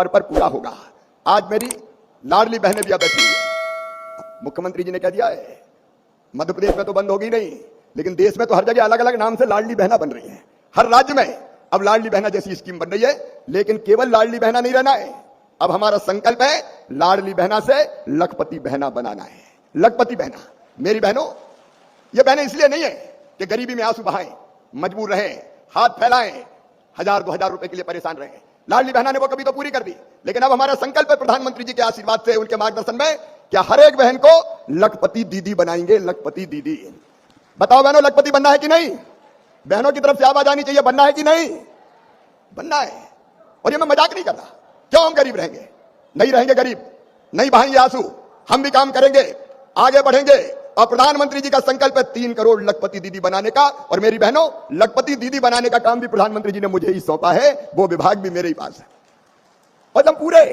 पर पूरा होगा। आज मेरी लाडली बहनें भी बैठी हुई है। मुख्यमंत्री जी ने कह दिया है मध्य प्रदेश में तो बंद होगी नहीं, लेकिन देश में तो हर जगह अलग अलग नाम से लाडली बहना बन रही है। हर राज्य में अब लाडली बहना जैसी स्कीम बन रही है, लेकिन केवल लाडली बहना नहीं रहना है। अब हमारा संकल्प है लाडली बहना से लखपति बहना बनाना है। लखपति बहना मेरी बहनों, ये बहनें इसलिए नहीं है कि गरीबी में आंसू बहाएं, मजबूर रहे, हाथ फैलाएं, 1000-2000 रुपए के लिए परेशान रहे। लाडली बहना ने वो कभी तो पूरी कर दी, लेकिन अब हमारा संकल्प है प्रधानमंत्री जी के आशीर्वाद से, उनके मार्गदर्शन में, क्या हर एक बहन को लखपति दीदी बनाएंगे। लखपति दीदी, बताओ बहनों, लखपति बनना है कि नहीं? बहनों की तरफ से आवाज आनी चाहिए, बनना है कि नहीं? बनना है। और ये मैं मजाक नहीं कर रहा। क्यों हम गरीब रहेंगे? नहीं रहेंगे गरीब, नहीं बहाएंगे आंसू, हम भी काम करेंगे, आगे बढ़ेंगे। और प्रधानमंत्री जी का संकल्प है 3 करोड़ लखपति दीदी बनाने का। और मेरी बहनों, लखपति दीदी बनाने का काम भी प्रधानमंत्री जी ने मुझे ही सौंपा है, वो विभाग भी मेरे ही पास है। और हम पूरे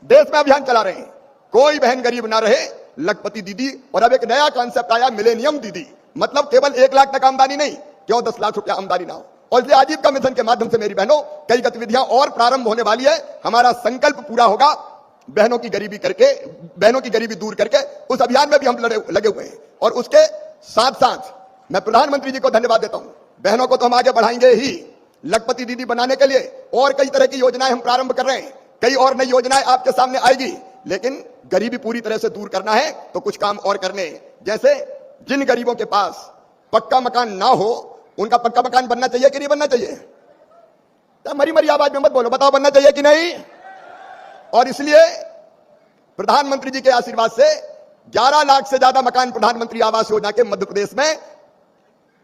देश में अभियान चला रहे हैं, कोई बहन गरीब ना रहे, लखपति दीदी। और अब एक नया कॉन्सेप्ट आया, मिलेनियम दीदी, मतलब केवल 1 लाख तक आमदनी नहीं, क्यों 10 लाख रुपया आमदनी ना हो। और इसलिए आजीविका मिशन के माध्यम से मेरी बहनों कई गतिविधियां और प्रारंभ होने वाली है। हमारा संकल्प पूरा होगा, बहनों की गरीबी करके, बहनों की गरीबी दूर करके, उस अभियान में भी हम लगे हुए हैं। और उसके साथ साथ मैं प्रधानमंत्री जी को धन्यवाद देता हूं। बहनों को तो हम आगे बढ़ाएंगे ही, लखपति दीदी बनाने के लिए और कई तरह की योजनाएं हम प्रारंभ कर रहे हैं, कई और नई योजनाएं आपके सामने आएगी। लेकिन गरीबी पूरी तरह से दूर करना है तो कुछ काम और करने हैं। जैसे जिन गरीबों के पास पक्का मकान ना हो, उनका पक्का मकान बनना चाहिए कि नहीं बनना चाहिए? तो मरी मरी आवाज में मत बोलो, बताओ बनना चाहिए कि नहीं? और इसलिए प्रधानमंत्री जी के आशीर्वाद से 11 लाख से ज्यादा मकान प्रधानमंत्री आवास योजना के मध्य प्रदेश में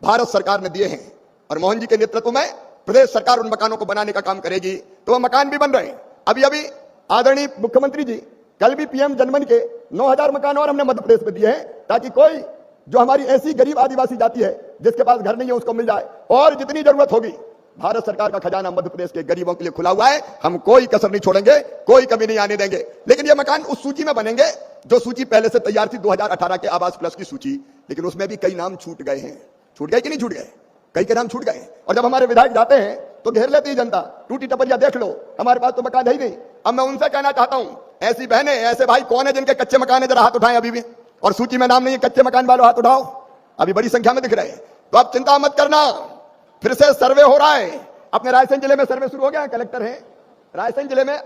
भारत सरकार ने दिए हैं। और मोहन जी के नेतृत्व में प्रदेश सरकार उन मकानों को बनाने का काम करेगी, तो वह मकान भी बन रहे हैं। अभी अभी आदरणीय मुख्यमंत्री जी कल भी पीएम जनमन के 9000 मकान और हमने मध्य प्रदेश में दिए हैं, ताकि कोई जो हमारी ऐसी गरीब आदिवासी जाति है जिसके पास घर नहीं है उसको मिल जाए। और जितनी जरूरत होगी, भारत सरकार का खजाना मध्य प्रदेश के गरीबों के लिए खुला हुआ है, हम कोई कसर नहीं छोड़ेंगे, कोई कमी नहीं आने देंगे। लेकिन ये मकान उस सूची में बनेंगे जो सूची पहले से तैयार थी, 2018 के आवास प्लस की सूची, लेकिन उसमें भी कई नाम छूट गए हैं। छूट गए कि नहीं छूट गए? कई के नाम छूट गए। और जब हमारे विधायक जाते हैं तो घेर लेती है जनता, टूटी टपरिया देख लो, हमारे पास तो मकान है ही नहीं। अब मैं उनसे कहना चाहता हूं, ऐसी बहनें, ऐसे भाई कौन है जिनके कच्चे मकान है, जरा हाथ उठाएं अभी भी। और सूची में नाम नहीं है कच्चे मकान वालों, हाथ उठाओ, अभी बड़ी संख्या में दिख रहे हैं। तो आप चिंता मत करना, फिर से सर्वे हो रहा है। अपने रायसेन जिले में सर्वे शुरू हो गया, कलेक्टर है रायसेन जिले में,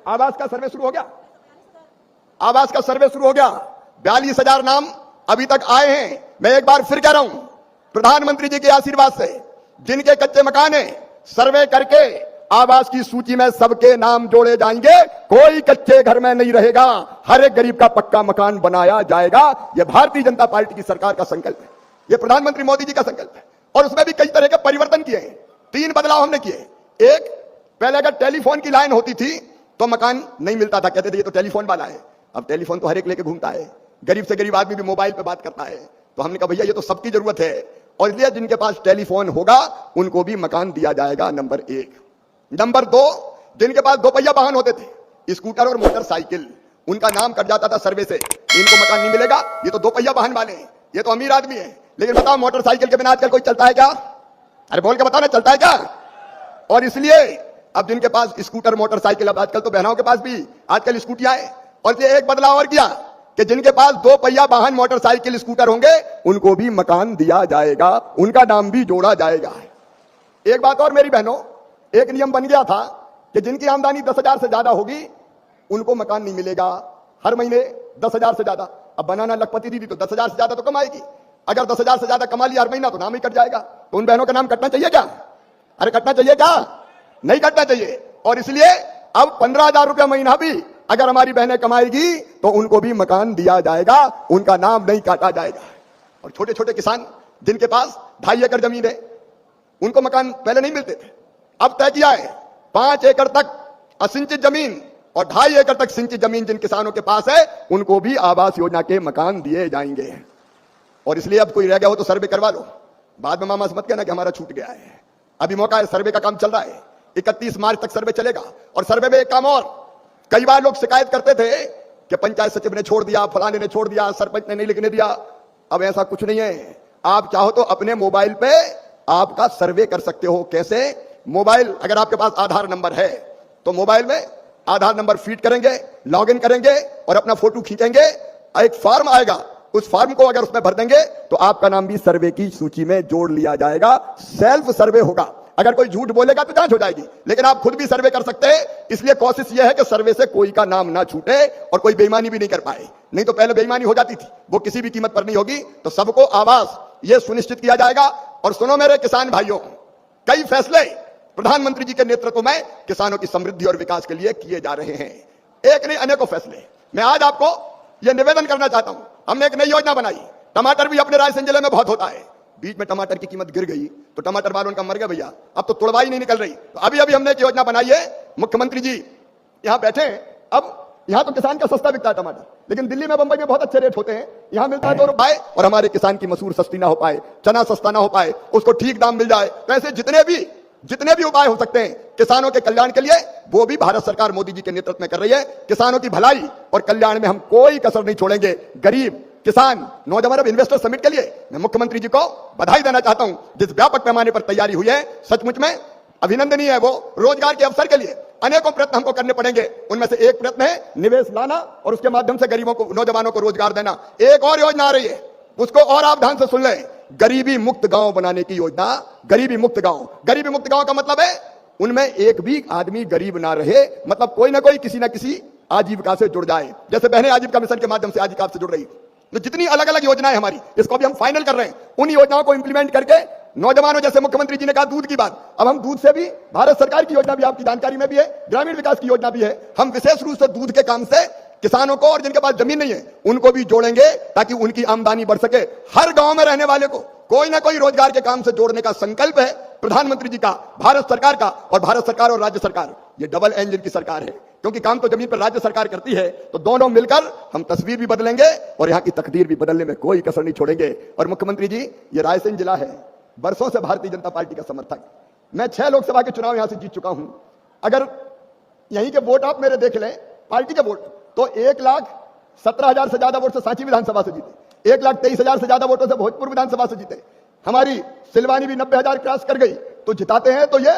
आवास का सर्वे शुरू हो गया, आवास का सर्वे शुरू हो गया। 42,000 नाम अभी तक आए हैं। मैं एक बार फिर कह रहा हूं, प्रधानमंत्री जी के आशीर्वाद से जिनके कच्चे मकान है, सर्वे करके आवास की सूची में सबके नाम जोड़े जाएंगे, कोई कच्चे घर में नहीं रहेगा, हर एक गरीब का पक्का मकान बनाया जाएगा। यह भारतीय जनता पार्टी की सरकार का संकल्प है, यह प्रधानमंत्री मोदी जी का संकल्प है। और उसमें भी कई तरह के परिवर्तन किए हैं, 3 बदलाव हमने किए। एक, पहले अगर टेलीफोन की लाइन होती थी तो मकान नहीं मिलता था, कहते थे ये तो टेलीफोन वाला है। अब टेलीफोन तो हर एक लेके घूमता है, गरीब से गरीब आदमी भी मोबाइल पे बात करता है। तो हमने कहा भैया ये तो सबकी जरूरत है, और इसलिए जिनके पास टेलीफोन होगा उनको भी मकान दिया जाएगा, नंबर 1। नंबर 2, जिनके पास 2 पहिया वाहन होते थे, स्कूटर और मोटरसाइकिल, उनका नाम कट जाता था सर्वे से, इनको मकान नहीं मिलेगा, ये तो 2 पहिया वाहन वाले हैं, ये तो अमीर आदमी है। लेकिन बताओ मोटरसाइकिल के बिना आजकल कोई चलता है क्या? अरे बोल के बताओ ना, चलता है क्या? और इसलिए अब जिनके पास स्कूटर मोटरसाइकिल, अब आजकल तो बहनों के पास भी आजकल स्कूटियां हैं। और ये एक बदलाव और किया कि जिनके पास 2 पहिया वाहन मोटरसाइकिल स्कूटर होंगे उनको भी मकान दिया जाएगा, उनका नाम भी जोड़ा जाएगा। एक बात और मेरी बहनों, एक नियम बन गया था कि जिनकी आमदनी 10,000 से ज्यादा होगी उनको मकान नहीं मिलेगा, हर महीने 10,000 से ज्यादा। अब बनाना लखपति दीदी तो 10,000 से ज्यादा तो कमाएगी, अगर 10,000 से ज्यादा कमा लिया हर महीना तो नाम ही कट जाएगा। तो उन बहनों का नाम कटना चाहिए क्या? अरे कटना चाहिए क्या? नहीं कटना चाहिए। और इसलिए अब 15,000 रुपया महीना भी अगर हमारी बहनें कमाएगी तो उनको भी मकान दिया जाएगा, उनका नाम नहीं काटा जाएगा। और छोटे छोटे किसान जिनके पास 2.5 एकड़ जमीन है, उनको मकान पहले नहीं मिलते थे, अब तय किया है 5 एकड़ तक असिंचित जमीन और 2.5 एकड़ तक सिंचित जमीन जिन किसानों के पास है उनको भी आवास योजना के मकान दिए जाएंगे। और इसलिए अब कोई रह गया हो तो सर्वे करवा लो, बाद में मामा मत कहना कि हमारा छूट गया है। अभी मौका है, सर्वे का काम चल रहा है, 31 मार्च तक सर्वे चलेगा। और सर्वे में एक काम और, कई बार लोग शिकायत करते थे कि पंचायत सचिव ने छोड़ दिया, फलाने ने छोड़ दिया, सरपंच ने नहीं लिखने दिया। अब ऐसा कुछ नहीं है, आप चाहो तो अपने मोबाइल पे आपका सर्वे कर सकते हो। कैसे? मोबाइल, अगर आपके पास आधार नंबर है तो मोबाइल में आधार नंबर फीड करेंगे, लॉगिन करेंगे और अपना फोटो खींचेंगे, एक फॉर्म आएगा, उस फॉर्म को अगर उसमें भर देंगे तो आपका नाम भी सर्वे की सूची में जोड़ लिया जाएगा। सेल्फ सर्वे होगा। अगर कोई झूठ बोलेगा तो जांच हो जाएगी, लेकिन आप खुद भी सर्वे कर सकते हैं। इसलिए कोशिश यह है कि सर्वे से कोई का नाम ना छूटे और कोई बेईमानी भी नहीं कर पाए। नहीं तो पहले बेईमानी हो जाती थी, वो किसी भी कीमत पर नहीं होगी। तो सबको आवास यह सुनिश्चित किया जाएगा। और सुनो मेरे किसान भाइयों, कई फैसले प्रधानमंत्री जी के नेतृत्व में किसानों की समृद्धि और विकास के लिए किए जा रहे हैं। एक नहीं, अनेकों फैसले। मैं आज आपको यह निवेदन करना चाहता हूं, हमने एक नई योजना बनाई। टमाटर भी अपने रायसेन जिले में बहुत होता है। बीच में टमाटर की कीमत गिर गई तो टमाटर वालों का मर गया भैया, अब तो तुड़वाई नहीं निकल रही। तो अभी अभी हमने एक योजना बनाई है, मुख्यमंत्री जी यहां बैठे हैं। अब यहां तो किसान का सस्ता बिकता है टमाटर, लेकिन दिल्ली में, बंबई में बहुत अच्छे रेट होते हैं। यहां मिलता है 2 रुपए और हमारे किसान की मसूर सस्ती ना हो पाए, चना सस्ता ना हो पाए, उसको ठीक दाम मिल जाए। तो ऐसे जितने भी उपाय हो सकते हैं किसानों के कल्याण के लिए, वो भी भारत सरकार मोदी जी के नेतृत्व में कर रही है। किसानों की भलाई और कल्याण में हम कोई कसर नहीं छोड़ेंगे। गरीब, किसान, नौजवान, अब इन्वेस्टर समिट के लिए मैं मुख्यमंत्री जी को बधाई देना चाहता हूं। जिस व्यापक पैमाने पर तैयारी हुई है, सचमुच में अभिनंदनीय है। वो रोजगार के अवसर के लिए अनेकों प्रयत्न हमको करने पड़ेंगे। उनमें से एक प्रयत्न है निवेश लाना और उसके माध्यम से गरीबों को, नौजवानों को रोजगार देना। एक और योजना आ रही है, उसको और आप ध्यान से सुन लें, गरीबी मुक्त गांव बनाने की योजना। गरीबी मुक्त गांव, गरीबी मुक्त गांव का मतलब है उनमें एक भी आदमी गरीब ना रहे, मतलब कोई ना कोई किसी ना किसी आजीविका से जुड़ जाए। जैसे बहनें आजीविका मिशन के माध्यम से आजीविका से जुड़ रही, तो जितनी अलग अलग योजनाएं हमारी, इसको भी हम फाइनल कर रहे हैं। उन योजनाओं को इंप्लीमेंट करके नौजवानों, जैसे मुख्यमंत्री जी ने कहा दूध की बात, अब हम दूध से भी, भारत सरकार की योजना भी आपकी जानकारी में भी है, ग्रामीण विकास की योजना भी है। हम विशेष रूप से दूध के काम से किसानों को और जिनके पास जमीन नहीं है उनको भी जोड़ेंगे, ताकि उनकी आमदनी बढ़ सके। हर गांव में रहने वाले को कोई ना कोई रोजगार के काम से जोड़ने का संकल्प है प्रधानमंत्री जी का, भारत सरकार का। और भारत सरकार और राज्य सरकार, ये डबल इंजन की सरकार है, क्योंकि काम तो जमीन पर राज्य सरकार करती है। तो दोनों मिलकर हम तस्वीर भी बदलेंगे और यहाँ की तकदीर भी बदलने में कोई कसर नहीं छोड़ेंगे। और मुख्यमंत्री जी, ये रायसेन जिला है, बरसों से भारतीय जनता पार्टी का समर्थक। मैं 6 लोकसभा के चुनाव यहां से जीत चुका हूं। अगर यहीं के वोट आप मेरे देख लें, पार्टी के वोट, तो 1,17,000 से ज्यादा वोट से सांची विधानसभा से जीते, 1,23,000 से ज्यादा वोटों से भोजपुर विधानसभा से जीते। हमारी सिलवानी भी 90,000 क्रॉस कर गई। तो जिताते हैं तो ये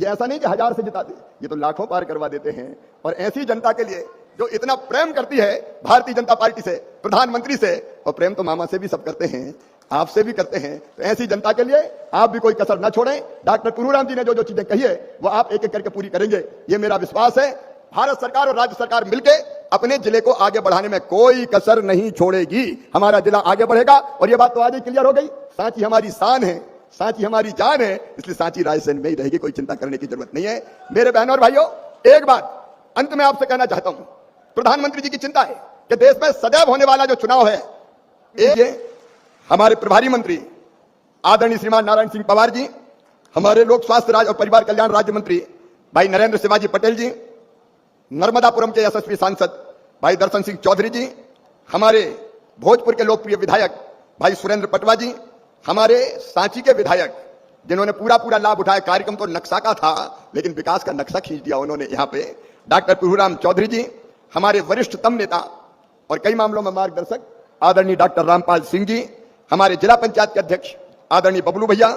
ऐसा नहीं कि 1000 से जिताते, ये तो लाखों पार करवा देते हैं। और ऐसी जनता के लिए जो इतना प्रेम करती है भारतीय जनता पार्टी से, प्रधानमंत्री से, और प्रेम तो मामा से भी सब करते हैं, आपसे भी करते हैं। तो ऐसी जनता के लिए आप भी कोई कसर ना छोड़ें। डॉक्टर पुरूराम जी ने जो जो चीजें कही है वो आप एक एक करके पूरी करेंगे, ये मेरा विश्वास है। भारत सरकार और राज्य सरकार मिलकर अपने जिले को आगे बढ़ाने में कोई कसर नहीं छोड़ेगी। हमारा जिला आगे बढ़ेगा। और ये बात तो आज ही क्लियर हो गई, सांची हमारी शान है, सांची हमारी जान है, इसलिए सांची रायसेन में ही रहेगी, कोई चिंता करने की जरूरत नहीं है। मेरे बहनों और भाइयों, एक बात अंत में आपसे कहना चाहता हूं, प्रधानमंत्री जी की चिंता है कि देश में सदैव होने वाला जो चुनाव है, ये हमारे प्रभारी मंत्री आदरणीय श्रीमान नारायण सिंह पवार जी, हमारे लोक स्वास्थ्य राज्य और परिवार कल्याण राज्य मंत्री भाई नरेंद्र शिवाजी पटेल जी, नर्मदापुरम के यशस्वी सांसद भाई दर्शन सिंह चौधरी जी, हमारे भोजपुर के लोकप्रिय विधायक भाई सुरेंद्र पटवा जी, हमारे सांची के विधायक जिन्होंने पूरा पूरा लाभ उठाया, कार्यक्रम तो नक्शा का था लेकिन विकास का नक्शा खींच दिया उन्होंने यहाँ पे, डॉक्टर पुरूराम चौधरी जी, हमारे वरिष्ठतम नेता और कई मामलों में मार्गदर्शक आदरणीय डॉक्टर रामपाल सिंह जी, हमारे जिला पंचायत के अध्यक्ष आदरणीय बबलू भैया,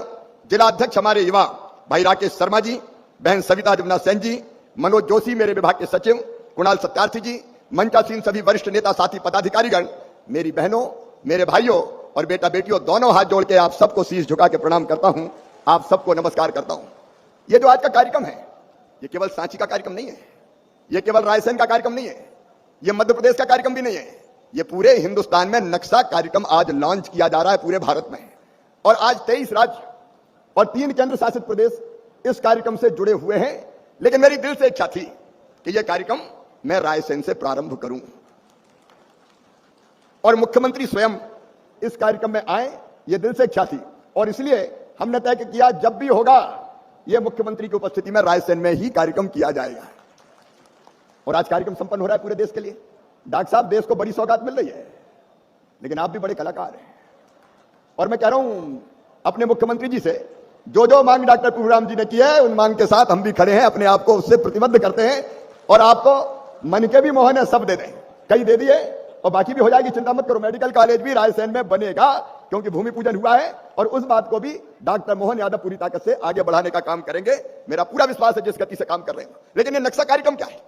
जिला अध्यक्ष हमारे युवा भाई राकेश शर्मा जी, बहन सविता जमुना सेन जी, मनोज जोशी मेरे विभाग के सचिव, कुणाल सत्यार्थी जी, मंचासीन सभी वरिष्ठ नेता साथी पदाधिकारीगण, मेरी बहनों, मेरे भाइयों और बेटा बेटियों, दोनों हाथ जोड़ के आप सबको शीश झुका के प्रणाम करता हूं, आप सबको नमस्कार करता हूं। ये जो आज का कार्यक्रम है, ये केवल सांची का कार्यक्रम नहीं है, ये केवल रायसेन का कार्यक्रम नहीं है, ये मध्य प्रदेश का कार्यक्रम भी नहीं है, ये पूरे हिंदुस्तान में नक्शा कार्यक्रम आज लॉन्च किया जा रहा है पूरे भारत में। और आज 23 राज्य और 3 केंद्र शासित प्रदेश इस कार्यक्रम से जुड़े हुए हैं। लेकिन मेरी दिल से इच्छा थी कि यह कार्यक्रम मैं रायसेन से प्रारंभ करूं और मुख्यमंत्री स्वयं इस कार्यक्रम में आए, यह दिल से इच्छा थी। और इसलिए हमने तय किया जब भी होगा यह मुख्यमंत्री की उपस्थिति में रायसेन में ही कार्यक्रम किया जाएगा। और आज कार्यक्रम संपन्न हो रहा है पूरे देश के लिए। डॉक्टर साहब, देश को बड़ी सौगात मिल रही है, लेकिन आप भी बड़े कलाकार हैं। और मैं कह रहा हूं अपने मुख्यमंत्री जी से, जो जो मांग डॉक्टर पुरूराम जी ने की है उन मांग के साथ हम भी खड़े हैं, अपने आप को उससे प्रतिबद्ध करते हैं। और आपको मन के भी मोहन है, सब दे दें, कई दे दिए और बाकी भी हो जाएगी, चिंता मत करो। मेडिकल कॉलेज भी रायसेन में बनेगा क्योंकि भूमि पूजन हुआ है और उस बात को भी डॉक्टर मोहन यादव पूरी ताकत से आगे बढ़ाने का काम करेंगे। मेरा पूरा विश्वास है जिस गति से काम कर रहे हैं। लेकिन ये नक्शा कार्यक्रम क्या है?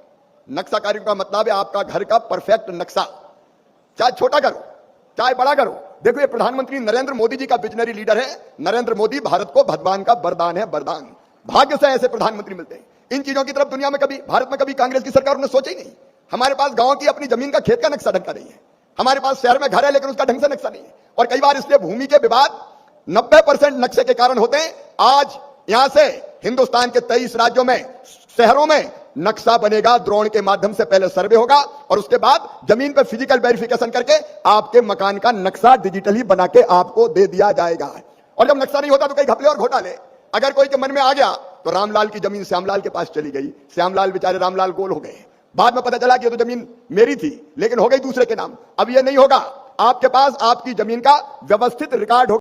नक्शा कार्य का मतलब है आपका घर का परफेक्ट नक्शा, चाहे छोटा करो चाहे बड़ा करो। देखो ये प्रधानमंत्री नरेंद्र मोदी जी का विजनरी लीडर है। नरेंद्र मोदी भारत को भगवान का वरदान है, वरदान। भाग्य से ऐसे प्रधानमंत्री मिलते हैं। इन चीजों की तरफ दुनिया में कभी, भारत में कभी कांग्रेस की सरकार ने सोचा ही नहीं। हमारे पास गांव की अपनी जमीन का, खेत का नक्शा ढंग का नहीं है। हमारे पास शहर में घर है लेकिन उसका ढंग से नक्शा नहीं है। और कई बार इसलिए भूमि के विवाद 90% नक्शे के कारण होते हैं। आज यहां से हिंदुस्तान के 23 राज्यों में, शहरों में नक्शा बनेगा, ड्रोन के माध्यम से पहले सर्वे होगा और उसके बाद जमीन पर फिजिकल वेरिफिकेशन करके आपके मकान का नक्शा डिजिटली बना के आपको दे दिया जाएगा। और जब नक्शा नहीं होता तो कई घपले और घोटाले। अगर कोई के मन में आ गया तो रामलाल की जमीन श्यामलाल के पास चली गई, श्यामलाल बेचारे रामलाल गोल हो गए। बाद में पता चला कि ये तो जमीन मेरी थी लेकिन हो गई दूसरे के नाम। अब ये नहीं होगा, आपके पास आपकी जमीन का व्यवस्थित रिकॉर्ड होगा।